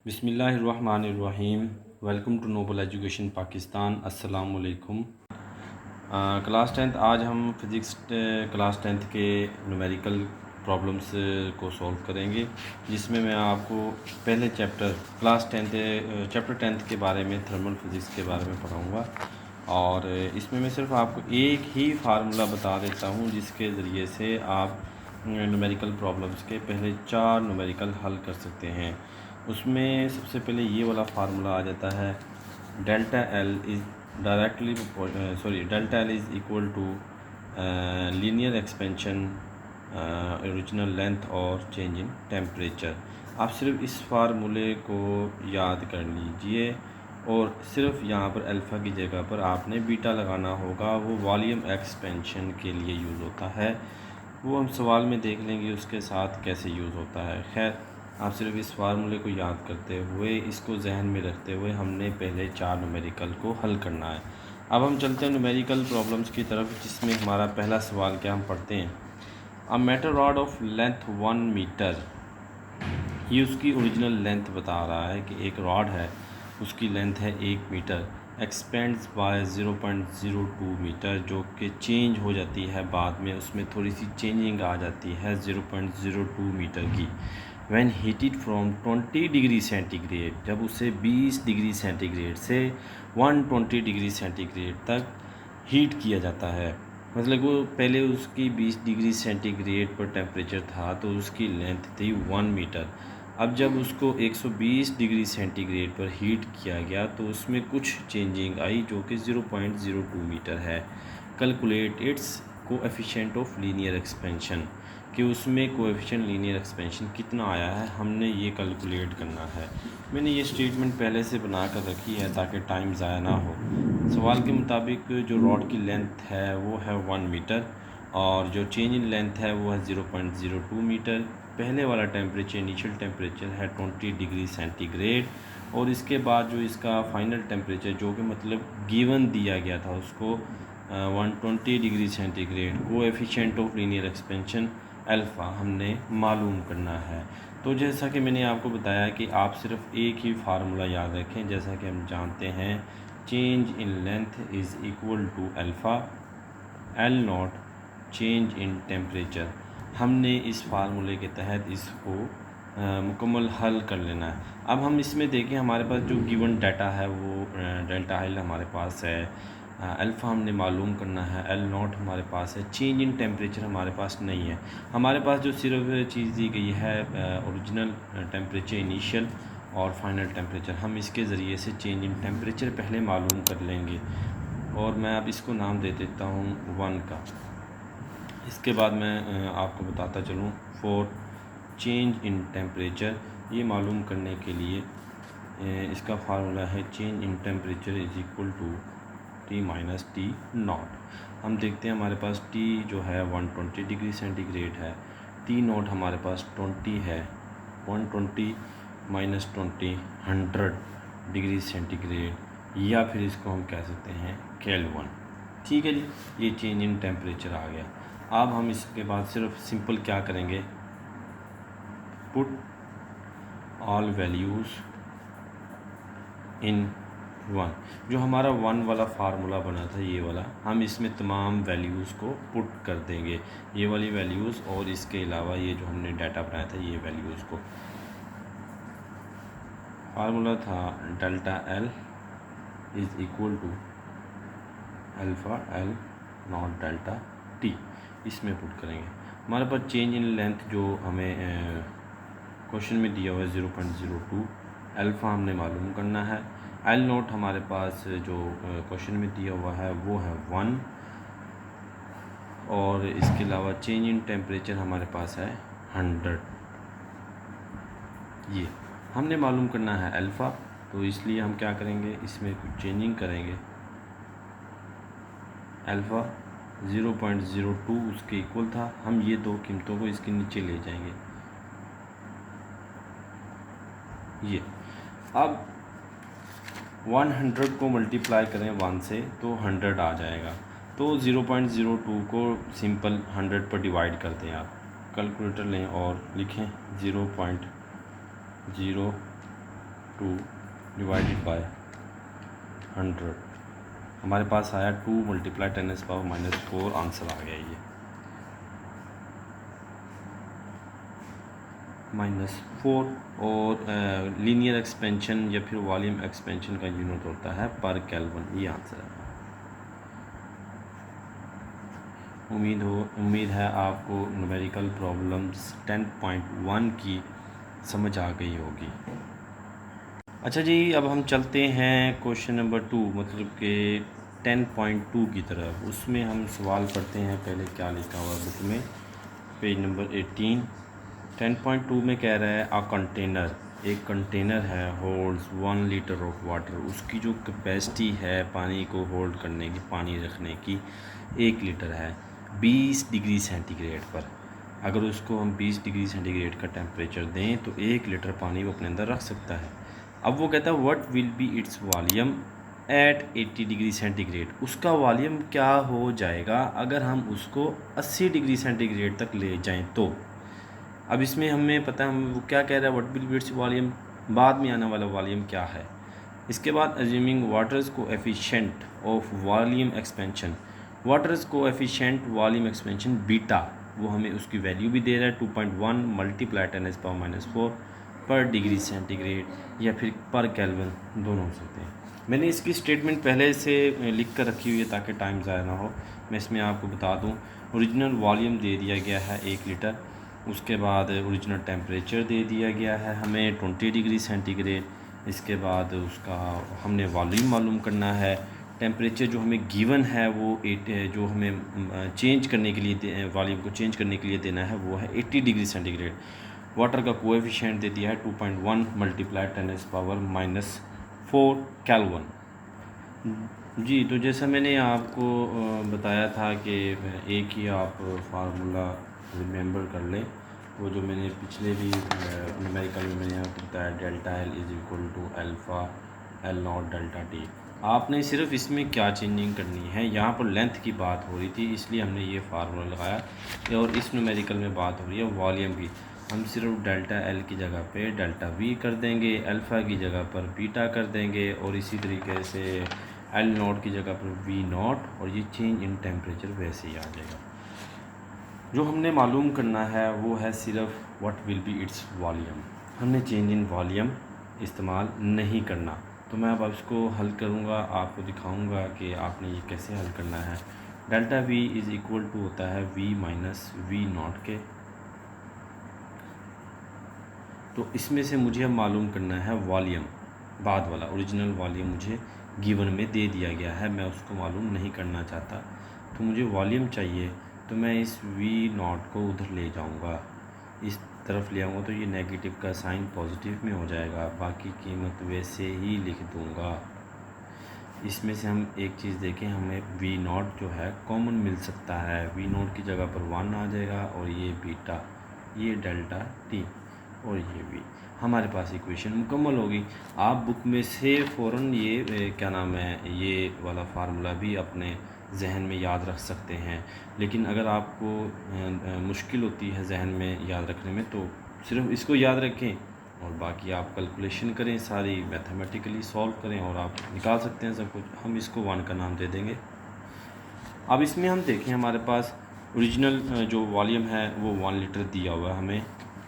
बिस्मिल्लाहिर्रहमानिर्रहीम। Welcome to Noble Education Pakistan. अस्सलाम वालेकुम। क्लास टेंथ आज हम फ़िज़िक्स क्लास टेंथ के न्यूमेरिकल प्रॉब्लम्स को सॉल्व करेंगे, जिसमें मैं आपको पहले चैप्टर टेंथ के बारे में थर्मल फिज़िक्स के बारे में पढ़ाऊँगा। और इसमें मैं सिर्फ आपको एक ही फार्मूला बता देता हूँ जिसके ज़रिए से आप न्यूमेरिकल प्रॉब्लम्स के पहले 4 न्यूमेरिकल हल कर सकते हैं। उसमें सबसे पहले ये वाला फार्मूला आ जाता है, delta L is equal to linear expansion original length और चेंज इन टेम्परेचर। आप सिर्फ इस फार्मूले को याद कर लीजिए और सिर्फ यहाँ पर अल्फ़ा की जगह पर आपने बीटा लगाना होगा। वो वॉल्यूम एक्सपेंशन के लिए यूज़ होता है, वो हम सवाल में देख लेंगे उसके साथ कैसे यूज़ होता है। खैर, आप सिर्फ इस फार्मूले को याद करते हुए, इसको जहन में रखते हुए हमने पहले 4 न्यूमेरिकल को हल करना है। अब हम चलते हैं न्यूमेरिकल प्रॉब्लम्स की तरफ, जिसमें हमारा पहला सवाल क्या हम पढ़ते हैं। A metal rod of length 1 metre, ये उसकी ओरिजिनल लेंथ बता रहा है कि एक रॉड है, उसकी लेंथ है 1 मीटर, एक्सपेंड्स बाय 0.02 मीटर, जो कि चेंज हो जाती है बाद में, उसमें थोड़ी सी चेंजिंग आ जाती है 0.02 मीटर की। When heated from 20 degree centigrade, जब उसे 20 डिग्री सेंटीग्रेड से 120 डिग्री सेंटीग्रेड तक हीट किया जाता है। मतलब वो पहले उसकी 20 डिग्री सेंटीग्रेड पर टेम्परेचर था तो उसकी लेंथ थी 1 मीटर। अब जब उसको 120 डिग्री सेंटीग्रेड पर हीट किया गया तो उसमें कुछ चेंजिंग आई जो कि 0.02 मीटर है। Calculate its coefficient of linear expansion, कि उसमें कोएफिशिएंट लीनियर एक्सपेंशन कितना आया है, हमने ये कैलकुलेट करना है। मैंने ये स्टेटमेंट पहले से बना कर रखी है ताकि टाइम ज़ाया ना हो। सवाल के मुताबिक जो रॉड की लेंथ है वो है 1 मीटर और जो चेंज इन लेंथ है वो है 0.02 मीटर। पहले वाला टेम्परेचर इनिशियल टेम्परेचर है 20 डिग्री सेंटीग्रेड और इसके बाद जो इसका फाइनल टेम्परेचर जो कि मतलब गिवन दिया गया था उसको 120 degree centigrade, coefficient of linear expansion alpha हमने मालूम करना है। तो जैसा कि मैंने आपको बताया कि आप सिर्फ एक ही फार्मूला याद रखें। जैसा कि हम जानते हैं, change in length is equal to alpha L nought change in temperature. हमने इस फार्मूले के तहत इसको मुकम्मल हल कर लेना है। अब हम इसमें देखें, हमारे पास जो गिवन डाटा है वो डेल्टा एल हमारे पास है, अल्फ़ा हमने मालूम करना है, एल नॉट हमारे पास है, चेंज इन टेम्परेचर हमारे पास नहीं है। हमारे पास जो सिर्फ चीज़ दी गई है ओरिजिनल टेम्परेचर इनिशियल और फाइनल टेम्परेचर, हम इसके ज़रिए से चेंज इन टेम्परेचर पहले मालूम कर लेंगे। और मैं अब इसको नाम दे देता हूँ 1 का। इसके बाद मैं आपको बताता चलूँ फॉर चेंज इन टेम्परेचर, ये मालूम करने के लिए इसका फार्मूला है change in temperature is equal to T minus T nought. हम देखते हैं हमारे पास T जो है 120 डिग्री सेंटीग्रेड है, T नॉट हमारे पास 20 है, 120 माइनस 20 100 डिग्री सेंटीग्रेड, या फिर इसको हम कह सकते हैं केल्विन। ठीक है जी, ये चेंज इन टेम्परेचर आ गया। अब हम इसके बाद सिर्फ सिंपल क्या करेंगे, पुट ऑल वैल्यूज़ इन 1। जो हमारा 1 वाला फार्मूला बना था ये वाला, हम इसमें तमाम वैल्यूज़ को पुट कर देंगे, ये वाली वैल्यूज़ और इसके अलावा ये जो हमने डाटा बनाया था ये वैल्यूज़ को। फार्मूला था delta L is equal to alpha L not delta T, इसमें पुट करेंगे। हमारे पास चेंज इन लेंथ जो हमें क्वेश्चन में दिया हुआ है 0.02, अल्फ़ा हमने मालूम करना है, एल नोट हमारे पास जो क्वेश्चन में दिया हुआ है वो है 1, और इसके अलावा चेंज इन टेम्परेचर हमारे पास है 100। ये हमने मालूम करना है अल्फ़ा, तो इसलिए हम क्या करेंगे, इसमें कुछ चेंजिंग करेंगे। अल्फ़ा 0.02 उसके इक्वल था, हम ये दो कीमतों को इसके नीचे ले जाएंगे। ये अब 100 को मल्टीप्लाई करें 1 से तो 100 आ जाएगा। तो 0.02 को सिंपल 100 पर डिवाइड कर दें। आप कैलकुलेटर लें और लिखें 0.02 2 डिवाइडेड बाय 100, हमारे पास आया 2 मल्टीप्लाई 10⁻⁻⁴, आंसर आ गया ये -4। और लीनियर एक्सपेंशन या फिर वॉल्यूम एक्सपेंशन का यूनिट होता है पर केल्विन, ये आंसर है। उम्मीद है आपको न्यूमेरिकल प्रॉब्लम्स 10.1 की समझ आ गई होगी। अच्छा जी, अब हम चलते हैं क्वेश्चन नंबर 2 मतलब कि 10.2 की तरफ। उसमें हम सवाल पढ़ते हैं, पहले क्या लिखा हुआ है बुक में, पेज नंबर 18। 10.2 में कह रहा है अ कंटेनर, एक कंटेनर है, होल्ड्स 1 लीटर ऑफ वाटर, उसकी जो कैपेसिटी है पानी को होल्ड करने की, पानी रखने की 1 लीटर है 20 डिग्री सेंटीग्रेड पर। अगर उसको हम 20 डिग्री सेंटीग्रेड का टेम्परेचर दें तो 1 लीटर पानी वो अपने अंदर रख सकता है। अब वो कहता है what will be its volume at 80 degree centigrade, उसका वॉल्यूम क्या हो जाएगा अगर हम उसको 80 डिग्री सेंटीग्रेड तक ले जाएं तो। अब इसमें हमें पता है वो क्या कह रहा है, what will be its volume, बाद में आने वाला वॉल्यूम क्या है। इसके बाद assuming waters coefficient of volume expansion, waters coefficient volume expansion beta, वो हमें उसकी वैल्यू भी दे रहा है 2.1 मल्टीप्लाई 10⁻⁻⁴ पर डिग्री सेंटीग्रेड या फिर पर केल्विन, दोनों हो सकते हैं। मैंने इसकी स्टेटमेंट पहले से लिख कर रखी हुई है ताकि टाइम ज़ाया ना हो। मैं इसमें आपको बता दूं, ओरिजिनल वॉल्यूम दे दिया गया है 1 लीटर, उसके बाद ओरिजिनल टेम्परेचर दे दिया गया है हमें 20 डिग्री सेंटीग्रेड, इसके बाद उसका हमने वॉल्यूम मालूम करना है। टेम्परेचर जो हमें गिवन है वो 8, जो हमें चेंज करने के लिए वॉल्यूम को चेंज करने के लिए देना है वो है 80 डिग्री सेंटीग्रेड। वाटर का कोएफिशिएंट दे दिया है 2.1 मल्टीप्लाई 10⁻⁴ केल्विन। जी, तो जैसा मैंने आपको बताया था कि एक ही आप फार्मूला रिमेंबर कर लें, वो जो मैंने पिछले भी न्यूमेरिकल में मैंने आपको बताया, delta L is equal to alpha L not delta T. आपने सिर्फ इसमें क्या चेंजिंग करनी है, यहाँ पर लेंथ की बात हो रही थी इसलिए हमने ये फार्मूला लगाया, और इस न्यूमेरिकल में बात हो रही है वॉल्यूम की। हम सिर्फ डेल्टा एल की जगह पे डेल्टा वी कर देंगे, अल्फ़ा की जगह पर बीटा कर देंगे, और इसी तरीके से एल नॉट की जगह पर वी नॉट, और ये चेंज इन टेम्परेचर वैसे ही आ जाएगा। जो हमने मालूम करना है वो है सिर्फ what will be its volume, हमने चेंज इन वॉल्यूम इस्तेमाल नहीं करना। तो मैं अब इसको हल करूँगा, आपको दिखाऊँगा कि आपने ये कैसे हल करना है। Delta V is equal to होता है वी माइनस वी नॉट के, तो इसमें से मुझे अब मालूम करना है वॉल्यूम, बाद वाला ओरिजिनल वॉल्यूम मुझे गिवन में दे दिया गया है, मैं उसको मालूम नहीं करना चाहता, तो मुझे वॉल्यूम चाहिए। तो मैं इस वी नॉट को उधर ले जाऊंगा, इस तरफ ले आऊँगा तो ये नेगेटिव का साइन पॉजिटिव में हो जाएगा, बाकी कीमत वैसे ही लिख दूंगा। इसमें से हम एक चीज़ देखें, हमें वी नॉट जो है कॉमन मिल सकता है, वी नॉट की जगह पर 1 आ जाएगा, और ये बीटा, ये डेल्टा टी, और ये वी, हमारे पास इक्वेशन मुकम्मल होगी। आप बुक में से फ़ौरन ये क्या नाम है, ये वाला फार्मूला भी अपने जहन में याद रख सकते हैं, लेकिन अगर आपको मुश्किल होती है जहन में याद रखने में तो सिर्फ इसको याद रखें, और बाकी आप कैलकुलेशन करें, सारी मैथमेटिकली सॉल्व करें और आप निकाल सकते हैं सब कुछ। हम इसको 1 का नाम दे देंगे। अब इसमें हम देखें, हमारे पास ओरिजिनल जो वॉल्यूम है वो 1 लीटर दिया हुआ है हमें,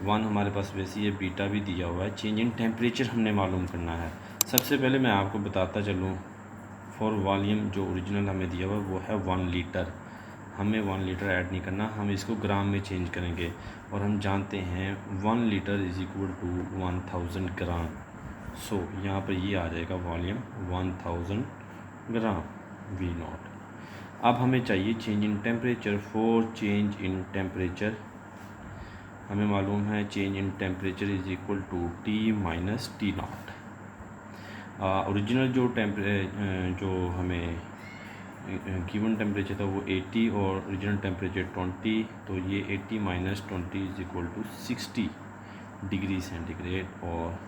1 हमारे पास वैसे ये बीटा भी दिया हुआ है, चेंज इन टेम्परेचर हमने मालूम करना है। सबसे पहले मैं आपको बताता चलूँ, फॉर वॉल्यूम जो ओरिजिनल हमें दिया हुआ है वो है 1 लीटर, हमें 1 लीटर ऐड नहीं करना, हम इसको ग्राम में चेंज करेंगे, और हम जानते हैं 1 लीटर इज़ इक्वल टू 1000 ग्राम। सो यहाँ पर ये आ जाएगा वॉल्यूम 1000 ग्राम वी नॉट। अब हमें चाहिए change in temperature, for change in temperature हमें मालूम है change in temperature is equal to T minus T naught. Original जो हमें गिवन टेम्परेचर था वो 80 और ओरिजिनल टेम्परेचर 20, तो ये 80 minus 20 is equal to 60 degree centigrade और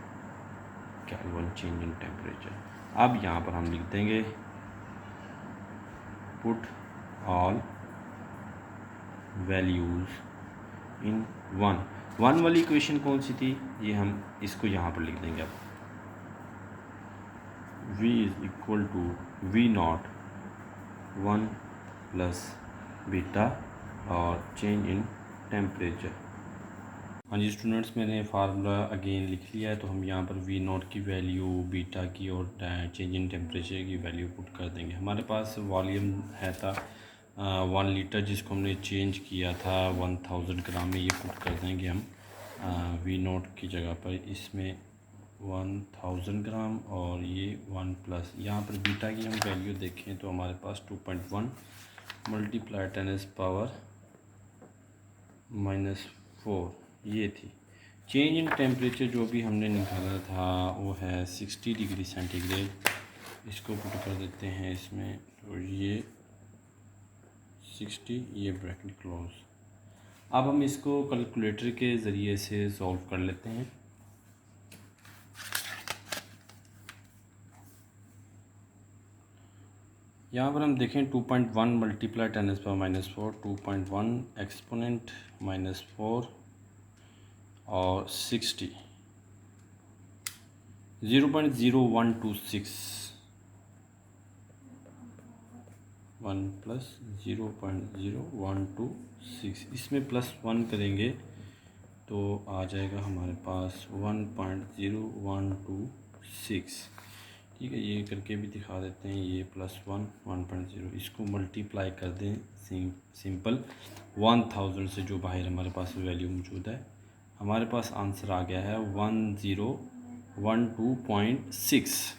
केल्विन चेंज इन टेम्परेचर। अब यहाँ पर हम लिख देंगे पुट ऑल वैल्यूज़ इन 1 वाली इक्वेशन कौन सी थी, ये हम इसको यहाँ पर लिख देंगे। अब V is equal to V naught 1 plus beta और चेंज इन टेम्परेचर। हाँ जी स्टूडेंट्स, मैंने फार्मूला अगेन लिख लिया है। तो हम यहाँ पर वी नॉट की वैल्यू, बीटा की और चेंज इन टेम्परेचर की वैल्यू पुट कर देंगे। हमारे पास वॉल्यूम है था 1 लीटर, जिसको हमने चेंज किया था 1000 ग्राम में। ये पुट कर देंगे हम वी नॉट की जगह पर, इसमें 1000 ग्राम और ये 1 प्लस। यहाँ पर बीटा की हम वैल्यू देखें तो हमारे पास 2.1 मल्टीप्लाई 10⁻⁻⁴ ये थी। चेंज इन टेम्परेचर जो भी हमने निकाला था वो है 60 डिग्री सेंटीग्रेड। इसको पुट कर देते हैं इसमें, तो ये 60, ये ब्रैकेट क्लोज। अब हम इसको कैलकुलेटर के ज़रिए से सॉल्व कर लेते हैं। यहाँ पर हम देखें 2.1 मल्टीप्लाई 10⁻⁻⁴, 2.1 एक्सपोनेंट -4 और 60, 0.0126, 1 प्लस 0.0126, इसमें +1 करेंगे तो आ जाएगा हमारे पास 1.0126। ठीक है, ये करके भी दिखा देते हैं। ये +1 1.0, इसको मल्टीप्लाई कर दें सिंपल 1000 से, जो बाहर हमारे पास वैल्यू मौजूद है। हमारे पास आंसर आ गया है 1012.6,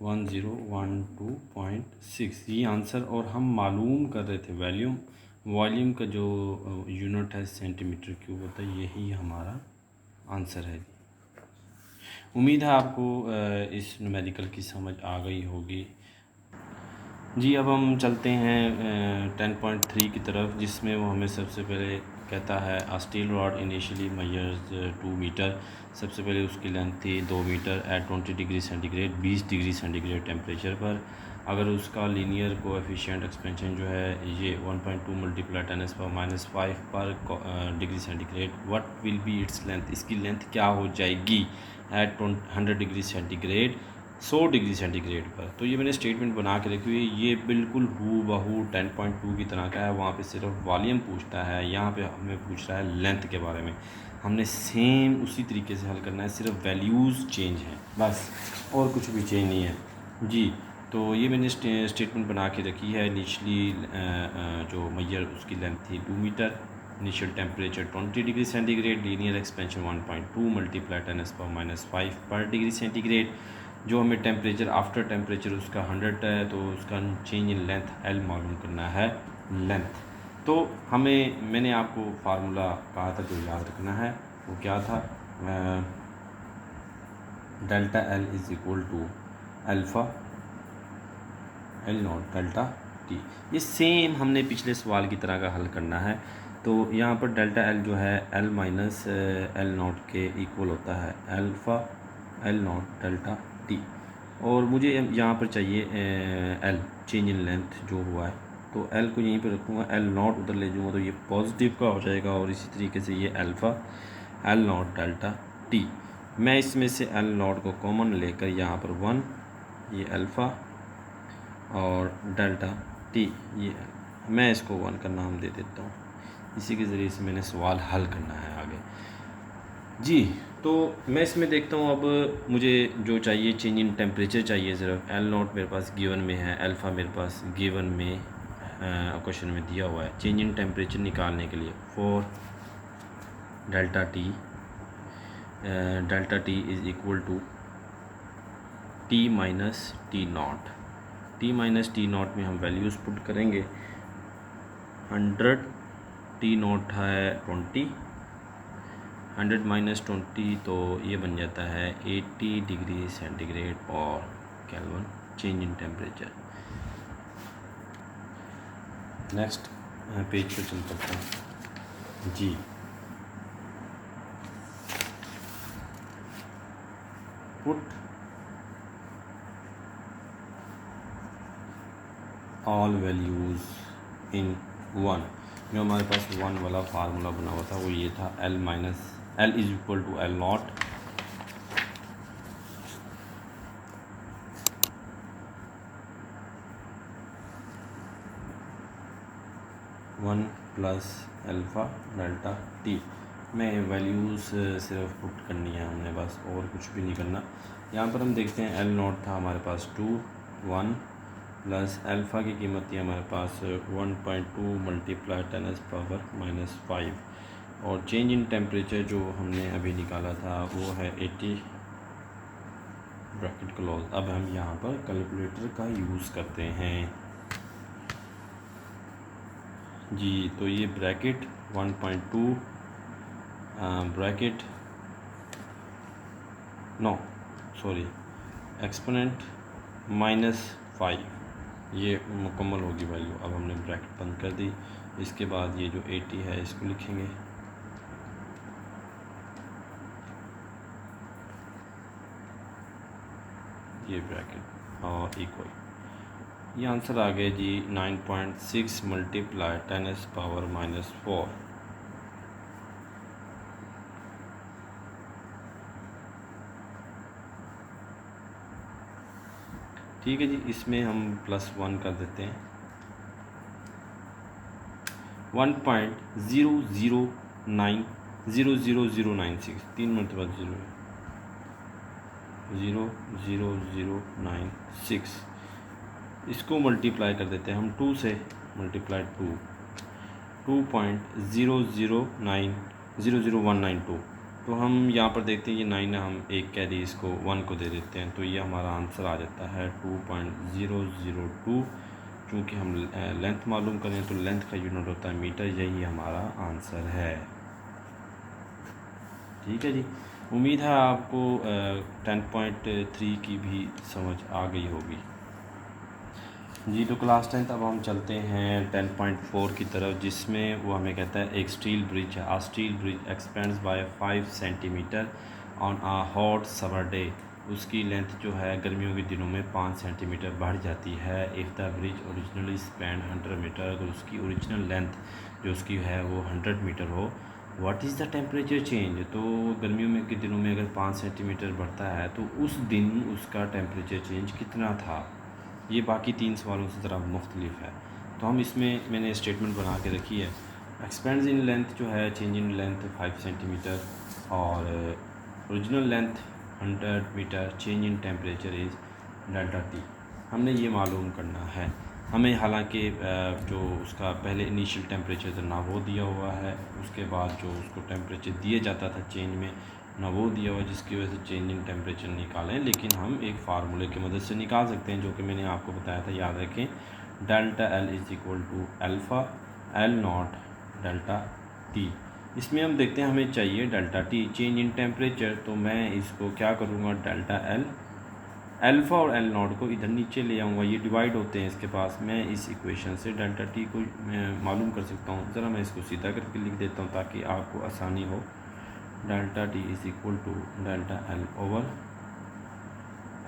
1012.6 ये आंसर। और हम मालूम कर रहे थे वॉल्यूम का जो यूनिट है सेंटीमीटर क्यूब होता है, यही हमारा आंसर है। उम्मीद है आपको इस न्यूमेरिकल की समझ आ गई होगी। जी अब हम चलते हैं 10.3 की तरफ, जिसमें वो हमें सबसे पहले कहता है a steel rod initially measures 2 metre. सबसे पहले उसकी लेंथ थी 2 metre at 20 degree centigrade, 20 degree centigrade temperature पर। अगर उसका लीनियर कोएफिशिएंट एक्सपेंशन जो है ये 1.2 मल्टीप्लाई 10⁻⁻⁵ पर degree centigrade, what will be its length, इसकी लेंथ क्या हो जाएगी at 100 degree centigrade, 100 degree centigrade पर। तो ये मैंने स्टेटमेंट बना के रखी हुई है। ये बिल्कुल हूबहू 10.2 की तरह का है। वहाँ पे सिर्फ वॉल्यूम पूछता है, यहाँ पे हमें पूछ रहा है लेंथ के बारे में। हमने सेम उसी तरीके से हल करना है, सिर्फ वैल्यूज़ चेंज हैं बस, और कुछ भी चेंज नहीं है जी। तो ये मैंने स्टेटमेंट बना के रखी है। इनिशली जो मैयर उसकी लेंथ थी 2 metre, initial temperature 20 degree centigrade, linear expansion 1.2 multiply 10⁻⁵ पर डिग्री सेंटीग्रेड। जो हमें टेम्परेचर आफ्टर टेम्परेचर उसका 100 है, तो उसका चेंज इन लेंथ L मालूम करना है लेंथ। तो मैंने आपको फार्मूला कहा था जो याद रखना है, वो क्या था, delta L is equal to alpha L naught delta T। ये सेम हमने पिछले सवाल की तरह का हल करना है। तो यहाँ पर डेल्टा L जो है L माइनस L नॉट के इक्वल होता है alpha L naught delta T। और मुझे यहाँ पर चाहिए L चेंज इन लेंथ जो हुआ है, तो L को यहीं पर रखूँगा, L नॉट उधर ले जाऊँगा तो ये पॉजिटिव का हो जाएगा, और इसी तरीके से ये alpha L naught delta T। मैं इसमें से L नॉट को कॉमन लेकर यहाँ पर 1, ये अल्फ़ा और डेल्टा T, ये मैं इसको 1 का नाम दे देता हूँ। इसी के ज़रिए से मैंने सवाल हल करना है आगे जी। तो मैं इसमें देखता हूँ, अब मुझे जो चाहिए चेंज इन टेम्परेचर चाहिए सिर्फ। L नॉट मेरे पास गिवन में है, अल्फ़ा मेरे पास गिवन में क्वेश्चन में दिया हुआ है। चेंज इन टेम्परेचर निकालने के लिए for delta T is equal to T minus T naught. T minus T naught में हम वैल्यूज़ पुट करेंगे। 100, T नॉट है 20, 100 माइनस 20 तो ये बन जाता है 80 डिग्री सेंटीग्रेड और kelvin change in temperature. Next page पे चल सकते हैं जी। Put all values in 1। जो हमारे पास 1 वाला फार्मूला बना हुआ था वो ये था, L is equal to L naught 1 plus alpha delta T में वैल्यूज़ सिर्फ पुट करनी है हमने, बस और कुछ भी नहीं करना। यहाँ पर हम देखते हैं एल नॉट था हमारे पास 2 1 प्लस अल्फ़ा की कीमत थी हमारे पास 1.2 मल्टीप्लाई 10⁻⁻5 और चेंज इन टेम्परेचर जो हमने अभी निकाला था वो है 80 ब्रैकेट क्लोज। अब हम यहाँ पर कैलकुलेटर का यूज़ करते हैं जी। तो ये ब्रैकेट 1.2 ब्रैकेट एक्सपोनेंट -5 ये मुकम्मल होगी वैल्यू। अब हमने ब्रैकेट बंद कर दी। इसके बाद ये जो 80 है इसको लिखेंगे, ये ब्रैकेट और इक्वल, ये आंसर आ गया जी 9.6 मल्टीप्लाई 10⁻⁻4। ठीक है जी, इसमें हम +1 कर देते हैं। 1.00900096 3 मरतबा 00096 इसको मल्टीप्लाई कर देते हैं हम 2 से, मल्टीप्लाई 2.00900192। तो हम यहाँ पर देखते हैं ये 9 है, हम एक कैरी इसको 1 को दे देते हैं, तो ये हमारा आंसर आ जाता है 2.002। चूँकि हम लेंथ मालूम करें तो लेंथ का यूनिट होता है मीटर, यही हमारा आंसर है। ठीक है जी, उम्मीद है आपको 10.3 की भी समझ आ गई होगी जी। तो क्लास 10 अब हम चलते हैं 10.4 की तरफ, जिसमें वो हमें कहता है एक स्टील ब्रिज है। A steel bridge expands by 5 centimetre on a hot summer day. उसकी लेंथ जो है गर्मियों के दिनों में 5 सेंटीमीटर बढ़ जाती है। If the bridge originally span 100 metre, अगर उसकी ओरिजिनल लेंथ जो उसकी है वो 100 मीटर हो, what is the temperature change. तो गर्मियों में के दिनों में अगर 5 सेंटीमीटर बढ़ता है तो उस दिन उसका टेम्परेचर चेंज कितना था। ये बाकी 3 सवालों से ज़रा मुख्तलिफ है। तो हम इसमें मैंने स्टेटमेंट बना के रखी है। एक्सपेंड्स इन लेंथ जो है चेंज इन लेंथ 5 सेंटीमीटर और original length 100 metre, change in temperature is delta T. हमने ये मालूम करना है। हमें हालांकि जो उसका पहले इनिशियल टेम्परेचर था ना वो दिया हुआ है, उसके बाद जो उसको टेम्परेचर दिया जाता था चेंज में ना वो दिया हुआ, जिसकी वजह से चेंज इन टेम्परेचर निकालें। लेकिन हम एक फार्मूले की मदद से निकाल सकते हैं, जो कि मैंने आपको बताया था, याद रखें। Delta L is equal to alpha L not delta T. इसमें हम देखते हैं हमें चाहिए delta T, change in temperature. तो मैं इसको क्या करूँगा, डेल्टा एल, अल्फ़ा और एल नॉट को इधर नीचे ले आऊँगा, ये डिवाइड होते हैं इसके पास। मैं इस इक्वेशन से डेल्टा टी को मालूम कर सकता हूँ। ज़रा मैं इसको सीधा करके लिख देता हूँ ताकि आपको आसानी हो। Delta T is equal to delta L over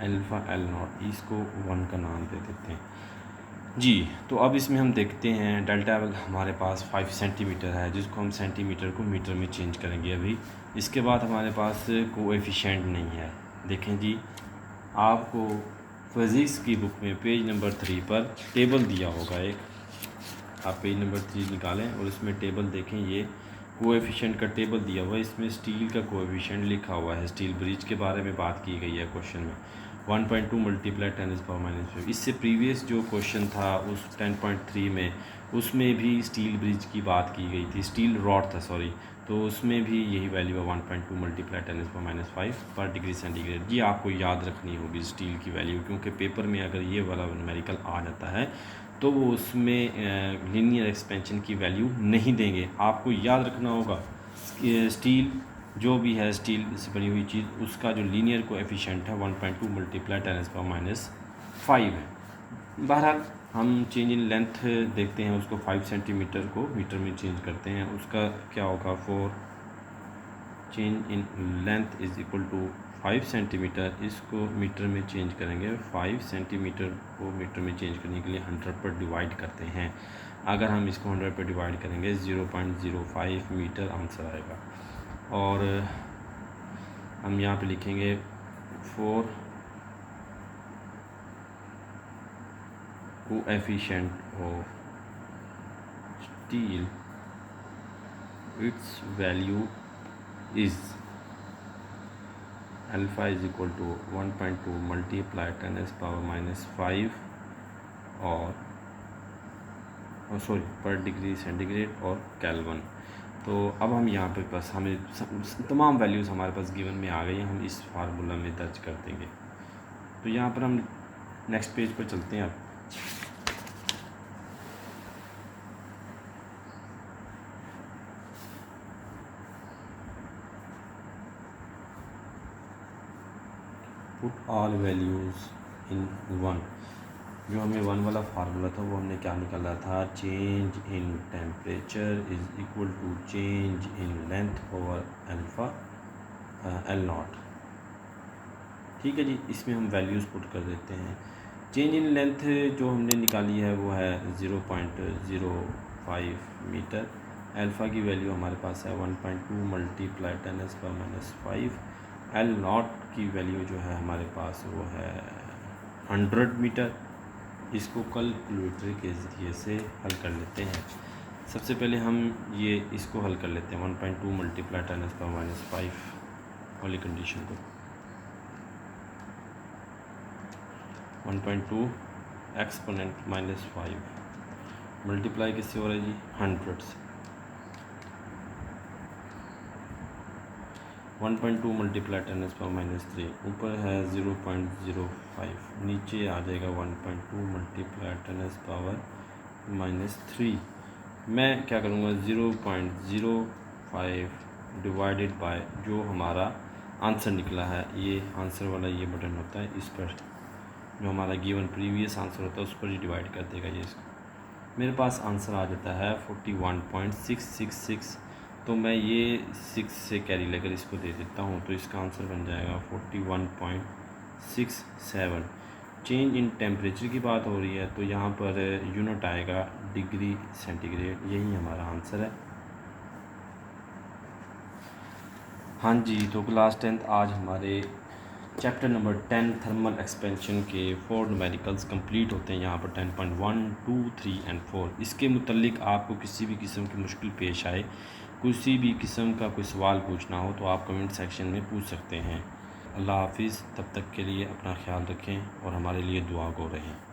alpha L naught, इसको 1 का नाम दे देते हैं जी। तो अब इसमें हम देखते हैं डेल्टा एल हमारे पास 5 सेंटीमीटर है, जिसको हम सेंटीमीटर को मीटर में चेंज करेंगे अभी। इसके बाद हमारे पास कोएफिशिएंट नहीं है। देखें जी, आपको फिज़िक्स की बुक में पेज नंबर 3 पर टेबल दिया होगा एक, आप पेज नंबर 3 निकालें और इसमें टेबल देखें। ये कोएफिशिएंट का टेबल दिया हुआ है, इसमें स्टील का कोएफिशिएंट लिखा हुआ है। स्टील ब्रिज के बारे में बात की गई है क्वेश्चन में। 1.2 मल्टीप्लाई 10⁻⁻5। इससे प्रीवियस जो क्वेश्चन था उस 10.3 में, उसमें भी स्टील ब्रिज की बात की गई थी, स्टील रॉड था सॉरी, तो उसमें भी यही वैल्यू है 1.2 मल्टीप्लाई 10⁻⁻5 पर डिग्री सेंटीग्रेड। ये आपको याद रखनी होगी स्टील की वैल्यू, क्योंकि पेपर में अगर ये वाला न्यूमेरिकल आ जाता है तो वो उसमें लीनियर एक्सपेंशन की वैल्यू नहीं देंगे। आपको याद रखना होगा स्टील जो भी है, स्टील से बनी हुई चीज़, उसका जो लीनियर कोएफिशिएंट है 1.2 मल्टीप्लाई 10⁻⁻5 है। बहरहाल हम चेंज इन लेंथ देखते हैं, उसको 5 सेंटीमीटर को मीटर में चेंज करते हैं। उसका क्या होगा, 4 change in length is equal to 5 centimetre, इसको मीटर में चेंज करेंगे। 5 सेंटीमीटर को मीटर में चेंज करने के लिए 100 पर डिवाइड करते हैं। अगर हम इसको 100 पर डिवाइड करेंगे 0.05 मीटर आंसर आएगा। और हम यहाँ पे लिखेंगे 4 coefficient of still its value is alpha is equal to 1.2 multiply 10 power minus 5 और सॉरी पर डिग्री सेंटीग्रेड और केल्विन। तो अब हम यहाँ पे बस हमें तमाम वैल्यूज़ हमारे पास गिवन में आ गई हैं, हम इस फार्मूला में दर्ज कर देंगे। तो यहाँ पर हम नेक्स्ट पेज पर चलते हैं। अब put all values in one, जो हमें वन वाला फार्मूला था वो हमने क्या निकाला था, change in temperature is equal to change in length over alpha L naught. ठीक है जी, इसमें हम वैल्यूज़ पुट कर देते हैं। चेंज इन लेंथ जो हमने निकाली है वो है 0.05 मीटर। अल्फ़ा की वैल्यू हमारे पास है 1.2 मल्टीप्लाई 10⁻⁵। एल नॉट की वैल्यू जो है हमारे पास वो है 100 मीटर। इसको कैलकुलेटर के ज़रिए से हल कर लेते हैं। सबसे पहले हम ये इसको हल कर लेते हैं 1.2 मल्टीप्लाई 10⁻⁵ वाली कंडीशन को। 1.2 एक्सपोनेंट -5 मल्टीप्लाई किससे हो रहा है जी, 100 से। 1.2 मल्टीप्लाई 10⁻³ ऊपर है 0.05, नीचे आ जाएगा 1.2 मल्टीप्लाई 10⁻³ मैं क्या करूँगा 0.05 डिवाइडेड बाय जो हमारा आंसर निकला है, ये आंसर वाला ये बटन होता है, इस पर जो हमारा गिवन प्रीवियस आंसर होता है उस पर ही डिवाइड कर देगा ये इसको। मेरे पास आंसर आ जाता है 41.666। तो मैं ये 6 से कैरी लेकर इसको दे देता हूँ, तो इसका आंसर बन जाएगा 41.67। चेंज इन टेम्परेचर की बात हो रही है तो यहाँ पर यूनिट आएगा डिग्री सेंटीग्रेड, यही हमारा आंसर है। हाँ जी, तो क्लास 10th आज हमारे चैप्टर नंबर 10 थर्मल एक्सपेंशन के 4 न्यूमेरिकल्स कंप्लीट होते हैं यहाँ पर 10.1, 2, 3 एंड 4। इसके मुतल्लिक आपको किसी भी किस्म की मुश्किल पेश आए, किसी भी किस्म का कोई सवाल पूछना हो तो आप कमेंट सेक्शन में पूछ सकते हैं। अल्लाह हाफिज़, तब तक के लिए अपना ख्याल रखें और हमारे लिए दुआ गो रहें।